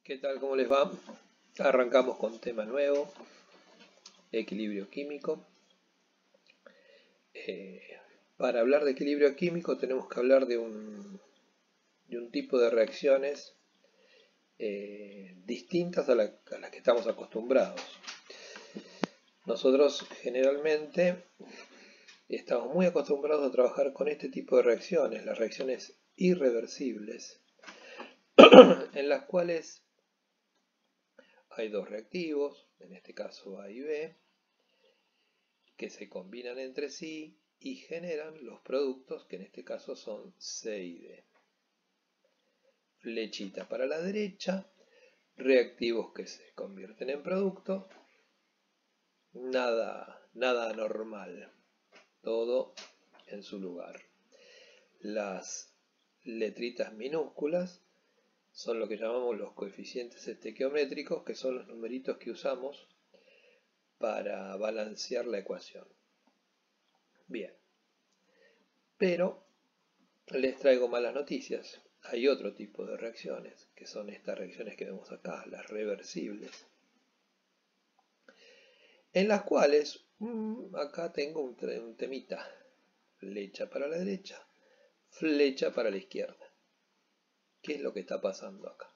¿Qué tal? ¿Cómo les va? Arrancamos con tema nuevo, equilibrio químico. Para hablar de equilibrio químico tenemos que hablar de un tipo de reacciones distintas a las que estamos acostumbrados. Nosotros generalmente estamos muy acostumbrados a trabajar con este tipo de reacciones, las reacciones irreversibles, en las cuales hay dos reactivos, en este caso A y B, que se combinan entre sí y generan los productos, que en este caso son C y D. Flechita para la derecha, reactivos que se convierten en productos, nada anormal, todo en su lugar. Las letritas minúsculas son lo que llamamos los coeficientes estequiométricos, que son los numeritos que usamos para balancear la ecuación. Bien, pero les traigo malas noticias. Hay otro tipo de reacciones, que son estas reacciones que vemos acá, las reversibles, en las cuales, acá tengo un temita, flecha para la derecha, flecha para la izquierda. ¿Qué es lo que está pasando acá?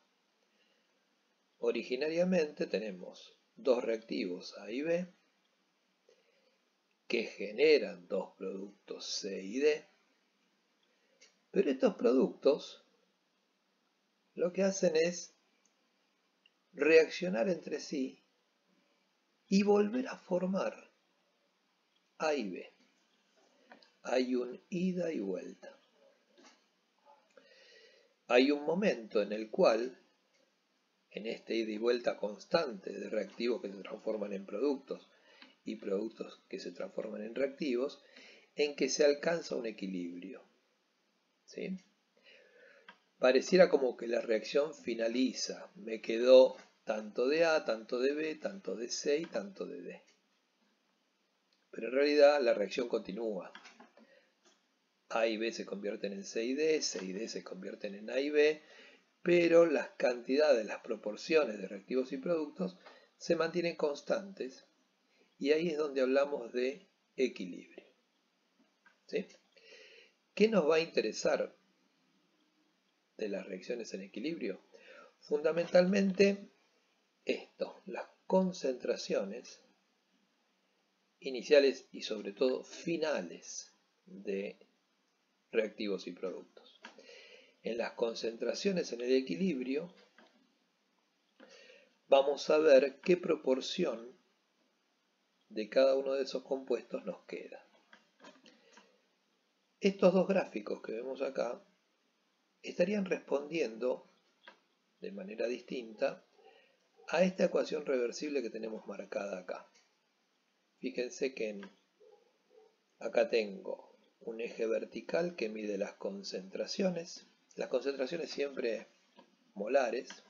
Originariamente tenemos dos reactivos A y B, que generan dos productos C y D, pero estos productos lo que hacen es reaccionar entre sí y volver a formar A y B. Hay un ida y vuelta. Hay un momento en el cual, en este ida y vuelta constante de reactivos que se transforman en productos y productos que se transforman en reactivos, en que se alcanza un equilibrio. ¿Sí? Pareciera como que la reacción finaliza. Me quedó tanto de A, tanto de B, tanto de C y tanto de D. Pero en realidad la reacción continúa. A y B se convierten en C y D se convierten en A y B, pero las cantidades, las proporciones de reactivos y productos se mantienen constantes y ahí es donde hablamos de equilibrio. ¿Sí? ¿Qué nos va a interesar de las reacciones en equilibrio? Fundamentalmente esto, las concentraciones iniciales y sobre todo finales de reactivos y productos. En las concentraciones en el equilibrio vamos a ver qué proporción de cada uno de esos compuestos nos queda. Estos dos gráficos que vemos acá estarían respondiendo de manera distinta a esta ecuación reversible que tenemos marcada acá. Fíjense que acá tengo un eje vertical que mide las concentraciones siempre molares,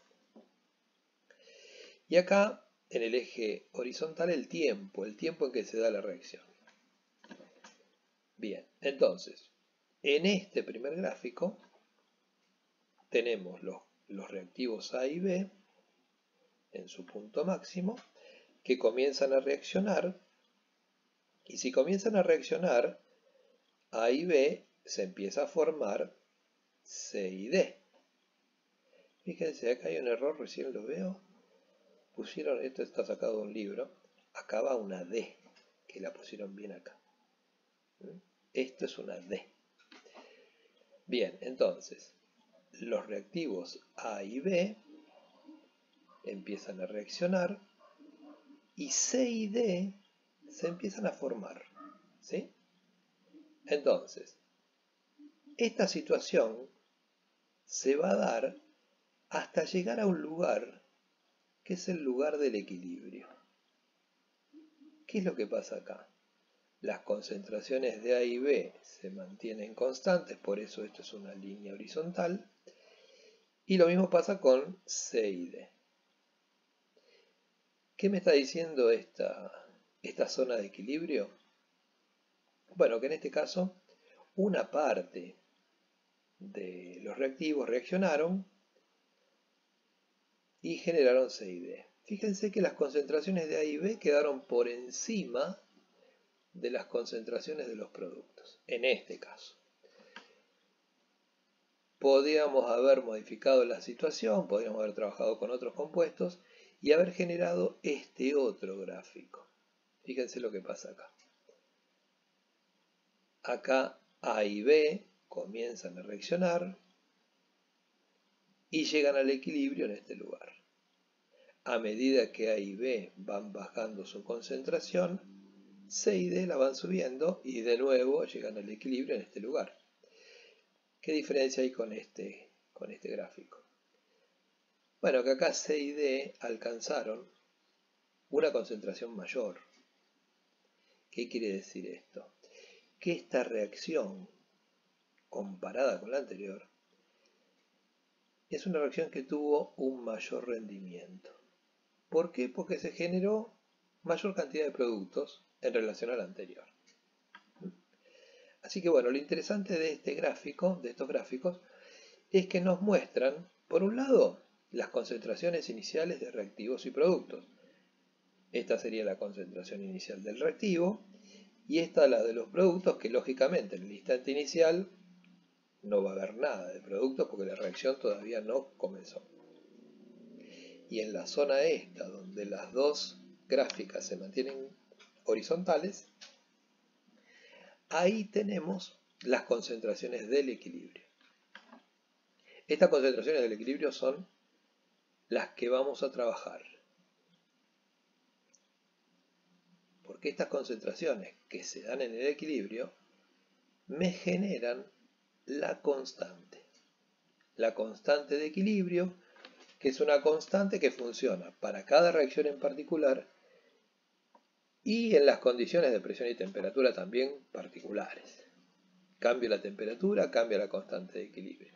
y acá en el eje horizontal el tiempo en que se da la reacción. Bien, entonces, en este primer gráfico tenemos los reactivos A y B en su punto máximo, que comienzan a reaccionar, y si comienzan a reaccionar, A y B se empieza a formar C y D. Fíjense, acá hay un error, recién lo veo. Pusieron, esto está sacado de un libro, acá va una D, que la pusieron bien acá. Esto es una D. Bien, entonces, los reactivos A y B empiezan a reaccionar y C y D se empiezan a formar. ¿Sí? Entonces, esta situación se va a dar hasta llegar a un lugar que es el lugar del equilibrio. ¿Qué es lo que pasa acá? Las concentraciones de A y B se mantienen constantes, por eso esto es una línea horizontal, y lo mismo pasa con C y D. ¿Qué me está diciendo esta zona de equilibrio? Bueno, que en este caso una parte de los reactivos reaccionaron y generaron C y D. Fíjense que las concentraciones de A y B quedaron por encima de las concentraciones de los productos, en este caso. Podríamos haber modificado la situación, podríamos haber trabajado con otros compuestos y haber generado este otro gráfico. Fíjense lo que pasa acá. Acá A y B comienzan a reaccionar y llegan al equilibrio en este lugar. A medida que A y B van bajando su concentración, C y D la van subiendo y de nuevo llegan al equilibrio en este lugar. ¿Qué diferencia hay con este gráfico? Bueno, que acá C y D alcanzaron una concentración mayor. ¿Qué quiere decir esto? Que esta reacción, comparada con la anterior, es una reacción que tuvo un mayor rendimiento. ¿Por qué? Porque se generó mayor cantidad de productos en relación a la anterior. Así que bueno, lo interesante de estos gráficos, es que nos muestran, por un lado, las concentraciones iniciales de reactivos y productos. Esta sería la concentración inicial del reactivo y esta la de los productos, que lógicamente en el instante inicial no va a haber nada de productos porque la reacción todavía no comenzó. Y en la zona esta, donde las dos gráficas se mantienen horizontales, ahí tenemos las concentraciones del equilibrio. Estas concentraciones del equilibrio son las que vamos a trabajar. Porque estas concentraciones que se dan en el equilibrio me generan la constante. La constante de equilibrio, que es una constante que funciona para cada reacción en particular y en las condiciones de presión y temperatura también particulares. Cambia la temperatura, cambia la constante de equilibrio.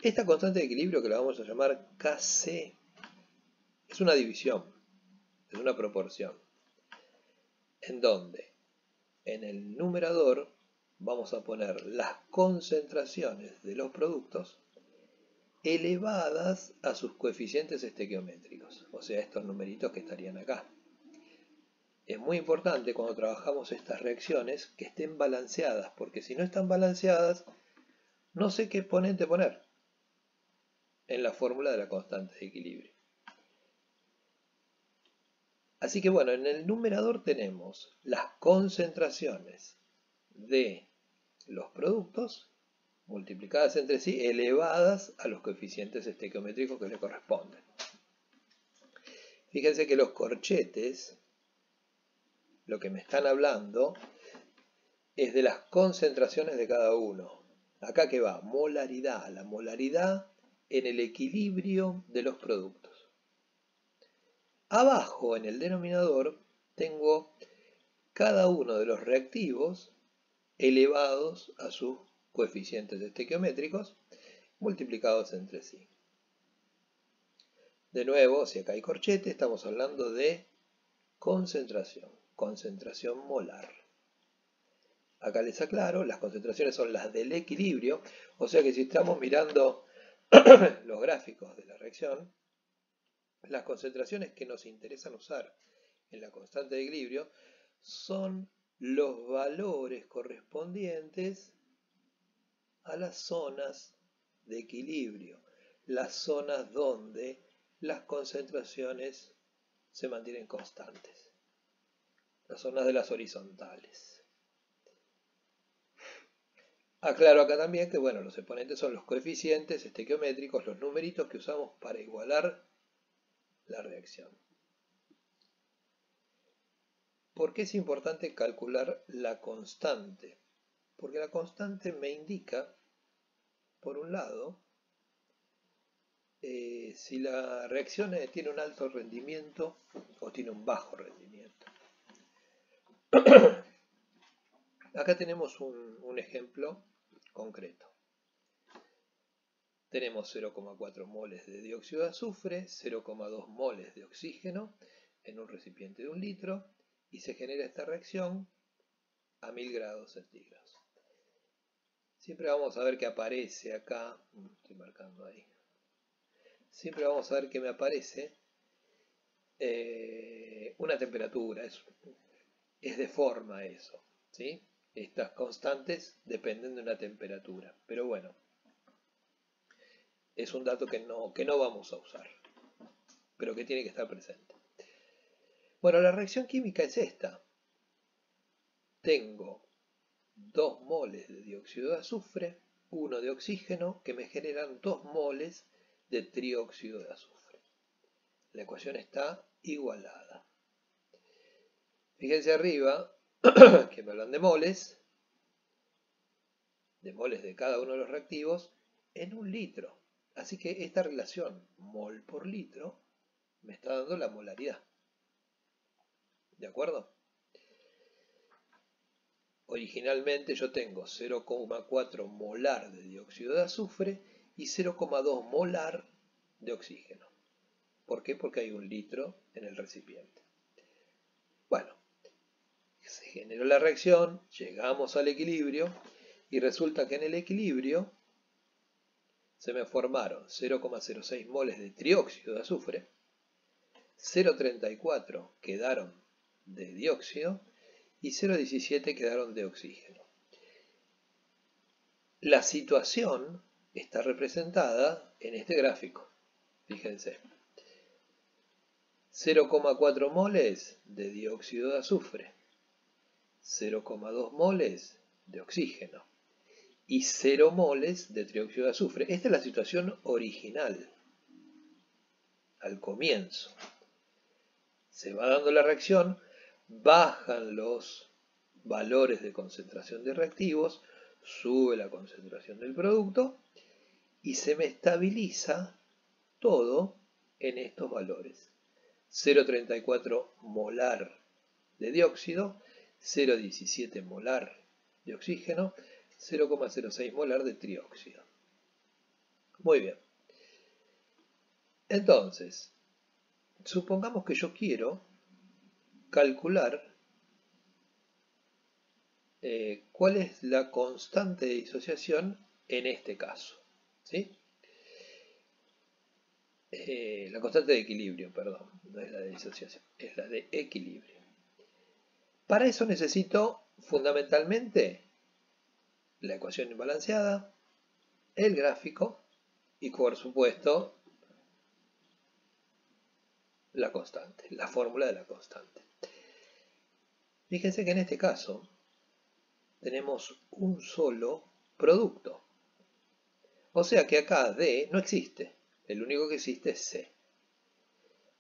Esta constante de equilibrio, que la vamos a llamar Kc, es una división, es una proporción, en donde en el numerador vamos a poner las concentraciones de los productos elevadas a sus coeficientes estequiométricos, o sea, estos numeritos que estarían acá. Es muy importante cuando trabajamos estas reacciones que estén balanceadas, porque si no están balanceadas, no sé qué exponente poner en la fórmula de la constante de equilibrio. Así que bueno, en el numerador tenemos las concentraciones de los productos multiplicadas entre sí, elevadas a los coeficientes estequiométricos que le corresponden. Fíjense que los corchetes, lo que me están hablando es de las concentraciones de cada uno. Acá que va, molaridad, la molaridad en el equilibrio de los productos. Abajo en el denominador tengo cada uno de los reactivos elevados a sus coeficientes estequiométricos multiplicados entre sí. De nuevo, si acá hay corchete, estamos hablando de concentración molar. Acá les aclaro, las concentraciones son las del equilibrio, o sea que si estamos mirando los gráficos de la reacción, las concentraciones que nos interesan usar en la constante de equilibrio son los valores correspondientes a las zonas de equilibrio, las zonas donde las concentraciones se mantienen constantes, las zonas de las horizontales. Aclaro acá también que bueno, los exponentes son los coeficientes estequiométricos, los numeritos que usamos para igualar la reacción. ¿Por qué es importante calcular la constante? Porque la constante me indica, por un lado, si la reacción tiene un alto rendimiento o tiene un bajo rendimiento. Acá tenemos un ejemplo concreto. Tenemos 0,4 moles de dióxido de azufre, 0,2 moles de oxígeno en un recipiente de 1 litro y se genera esta reacción a 1000 grados centígrados. Siempre vamos a ver que aparece acá, estoy marcando ahí, siempre vamos a ver que me aparece una temperatura, es de forma eso, ¿sí? Estas constantes dependen de una temperatura, pero bueno, es un dato que no vamos a usar, pero que tiene que estar presente. Bueno, la reacción química es esta. Tengo 2 moles de dióxido de azufre, 1 de oxígeno, que me generan 2 moles de trióxido de azufre. La ecuación está igualada. Fíjense arriba que me hablan de moles de cada uno de los reactivos en un litro. Así que esta relación mol por litro me está dando la molaridad. ¿De acuerdo? Originalmente yo tengo 0,4 molar de dióxido de azufre y 0,2 molar de oxígeno. ¿Por qué? Porque hay un litro en el recipiente. Bueno, se generó la reacción, llegamos al equilibrio y resulta que en el equilibrio se me formaron 0,06 moles de trióxido de azufre, 0,34 quedaron de dióxido y 0,17 quedaron de oxígeno. La situación está representada en este gráfico. Fíjense. 0,4 moles de dióxido de azufre, 0,2 moles de oxígeno y 0 moles de trióxido de azufre. Esta es la situación original, al comienzo. Se va dando la reacción, bajan los valores de concentración de reactivos, sube la concentración del producto y se me estabiliza todo en estos valores. 0,34 molar de dióxido, 0,17 molar de oxígeno, 0,06 molar de trióxido. Muy bien. Entonces, supongamos que yo quiero calcular cuál es la constante de disociación en este caso. ¿Sí? La constante de equilibrio, perdón, no es la de disociación, es la de equilibrio. Para eso necesito fundamentalmente la ecuación imbalanceada, el gráfico y por supuesto la constante, la fórmula de la constante. Fíjense que en este caso tenemos un solo producto. O sea que acá D no existe, el único que existe es C.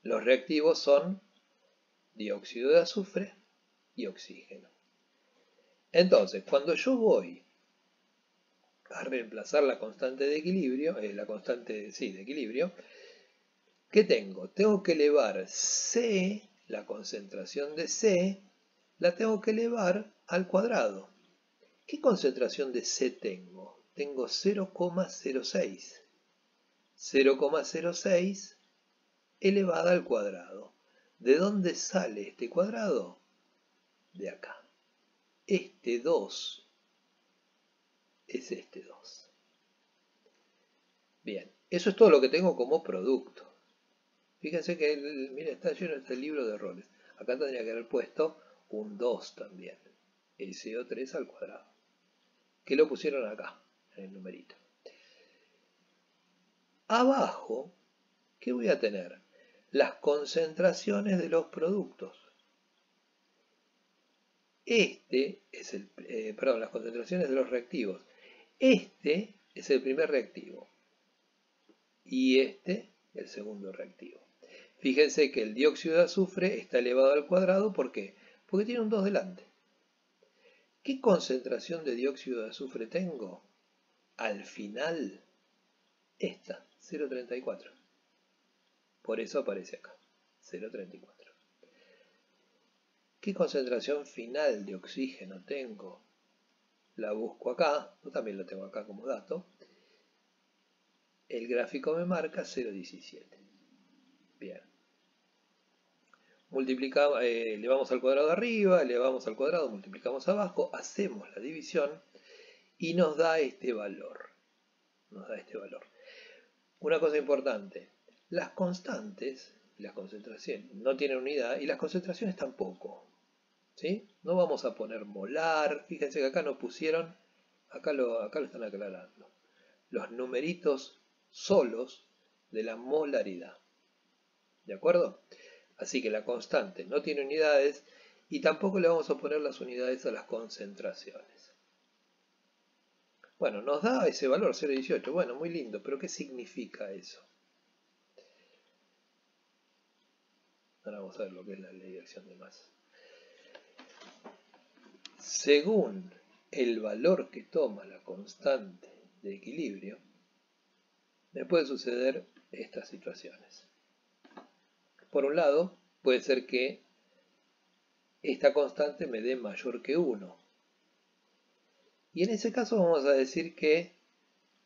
Los reactivos son dióxido de azufre y oxígeno. Entonces, cuando yo voy a reemplazar la constante de equilibrio, de equilibrio, ¿qué tengo? Tengo que elevar C, la concentración de C, la tengo que elevar al cuadrado. ¿Qué concentración de C tengo? Tengo 0,06. 0,06 elevada al cuadrado. ¿De dónde sale este cuadrado? De acá. Este 2 es este 2. Bien, eso es todo lo que tengo como producto. Fíjense que, mira, está lleno este libro de errores. Acá tendría que haber puesto un 2 también. SO3 al cuadrado. Que lo pusieron acá, en el numerito. Abajo, ¿qué voy a tener? Las concentraciones de los productos. Las concentraciones de los reactivos. Este es el primer reactivo. Y este, el segundo reactivo. Fíjense que el dióxido de azufre está elevado al cuadrado. ¿Por qué? Porque tiene un 2 delante. ¿Qué concentración de dióxido de azufre tengo? Al final, esta, 0,34. Por eso aparece acá, 0,34. ¿Qué concentración final de oxígeno tengo? La busco acá, yo también lo tengo acá como dato. El gráfico me marca 0,17. Bien. Multiplicamos, elevamos al cuadrado arriba, elevamos al cuadrado, multiplicamos abajo, hacemos la división y nos da este valor. Una cosa importante, Las constantes, las concentraciones, no tienen unidad y las concentraciones tampoco. ¿Sí? No vamos a poner molar. Fíjense que acá no pusieron, acá lo están aclarando, los numeritos solos de la molaridad. ¿De acuerdo? Así que la constante no tiene unidades y tampoco le vamos a poner las unidades a las concentraciones. Bueno, nos da ese valor 0,18. Bueno, muy lindo, pero ¿qué significa eso? Ahora vamos a ver lo que es la ley de acción de masa. Según el valor que toma la constante de equilibrio, me puede suceder estas situaciones. Por un lado, puede ser que esta constante me dé mayor que 1. Y en ese caso vamos a decir que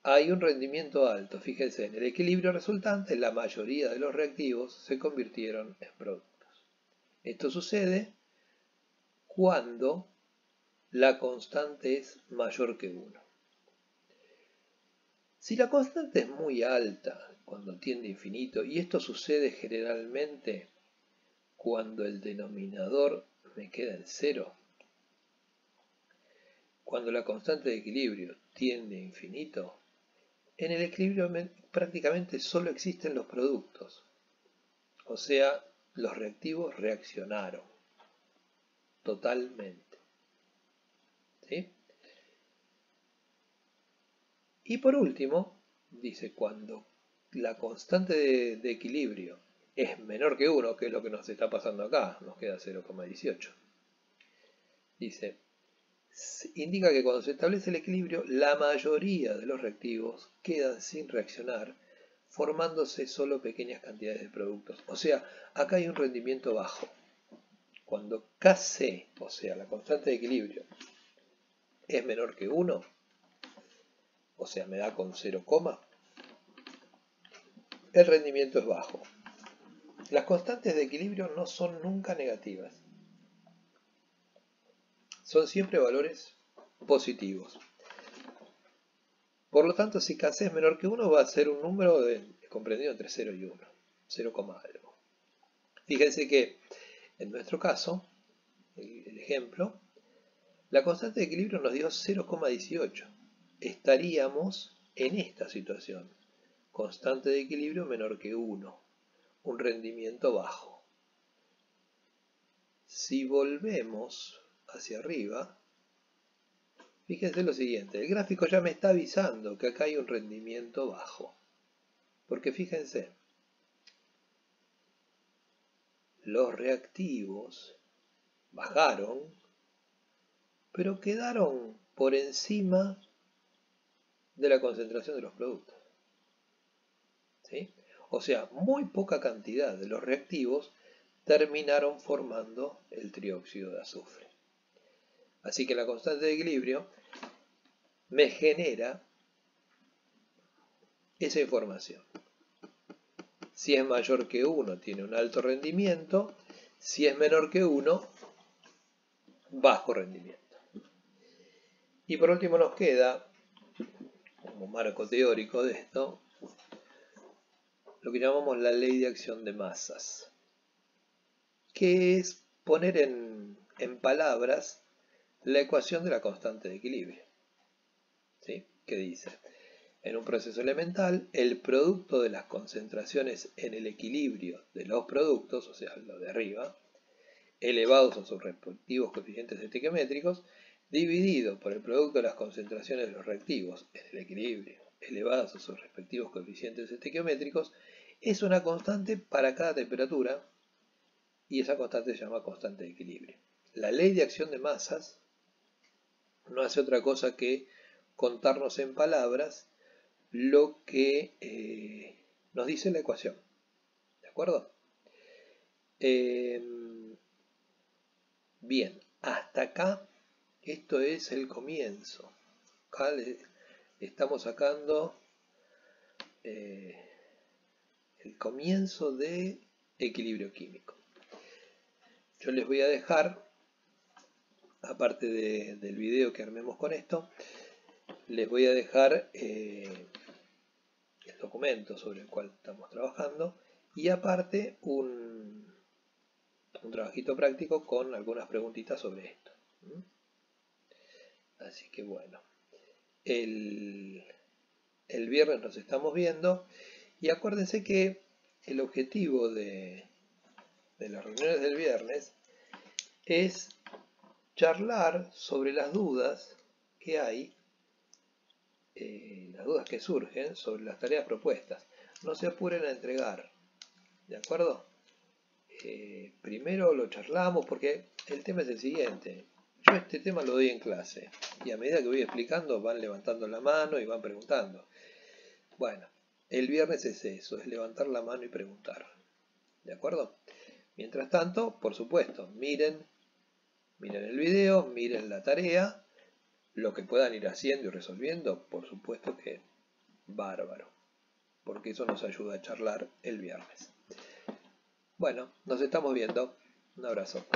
hay un rendimiento alto. Fíjense, en el equilibrio resultante la mayoría de los reactivos se convirtieron en productos. Esto sucede cuando la constante es mayor que 1. Si la constante es muy alta, cuando tiende a infinito, y esto sucede generalmente cuando el denominador me queda en 0, cuando la constante de equilibrio tiende a infinito, en el equilibrio prácticamente solo existen los productos. O sea, los reactivos reaccionaron totalmente. ¿Sí? Y por último, dice, cuando la constante de equilibrio es menor que 1, que es lo que nos está pasando acá, nos queda 0,18. Dice, indica que cuando se establece el equilibrio, la mayoría de los reactivos quedan sin reaccionar, formándose solo pequeñas cantidades de productos. O sea, acá hay un rendimiento bajo. Cuando Kc, o sea, la constante de equilibrio, es menor que 1, o sea, me da con 0, el rendimiento es bajo. Las constantes de equilibrio no son nunca negativas. Son siempre valores positivos. Por lo tanto, si Kc es menor que 1, va a ser un número comprendido entre 0 y 1. 0, algo. Fíjense que en nuestro caso, el ejemplo, la constante de equilibrio nos dio 0,18. Estaríamos en esta situación. Constante de equilibrio menor que 1. Un rendimiento bajo. Si volvemos hacia arriba, fíjense lo siguiente. El gráfico ya me está avisando que acá hay un rendimiento bajo. Porque fíjense, los reactivos bajaron, pero quedaron por encima de la concentración de los productos. ¿Sí? O sea, muy poca cantidad de los reactivos terminaron formando el trióxido de azufre. Así que la constante de equilibrio me genera esa información. Si es mayor que 1 tiene un alto rendimiento, si es menor que 1, bajo rendimiento. Y por último nos queda, como marco teórico de esto, lo que llamamos la ley de acción de masas, que es poner en palabras la ecuación de la constante de equilibrio. ¿Sí? ¿Qué dice? En un proceso elemental, el producto de las concentraciones en el equilibrio de los productos, o sea, lo de arriba, elevados a sus respectivos coeficientes estequiométricos, dividido por el producto de las concentraciones de los reactivos en el equilibrio, elevadas a sus respectivos coeficientes estequiométricos, es una constante para cada temperatura, y esa constante se llama constante de equilibrio. La ley de acción de masas no hace otra cosa que contarnos en palabras lo que nos dice la ecuación. ¿De acuerdo? Bien, hasta acá, esto es el comienzo. Acá estamos sacando el comienzo de equilibrio químico. Yo les voy a dejar, aparte del video que armemos con esto, les voy a dejar el documento documento sobre el cual estamos trabajando y aparte un trabajito práctico con algunas preguntitas sobre esto. Así que bueno, el viernes nos estamos viendo y acuérdense que el objetivo de las reuniones del viernes es charlar sobre las dudas que hay, las dudas que surgen sobre las tareas propuestas. No se apuren a entregar, ¿de acuerdo? Primero lo charlamos porque el tema es el siguiente. Yo este tema lo doy en clase y a medida que voy explicando van levantando la mano y van preguntando. Bueno, el viernes es eso, es levantar la mano y preguntar. ¿De acuerdo? Mientras tanto, por supuesto, miren el video, miren la tarea, lo que puedan ir haciendo y resolviendo, por supuesto que bárbaro, porque eso nos ayuda a charlar el viernes. Bueno, nos estamos viendo. Un abrazo.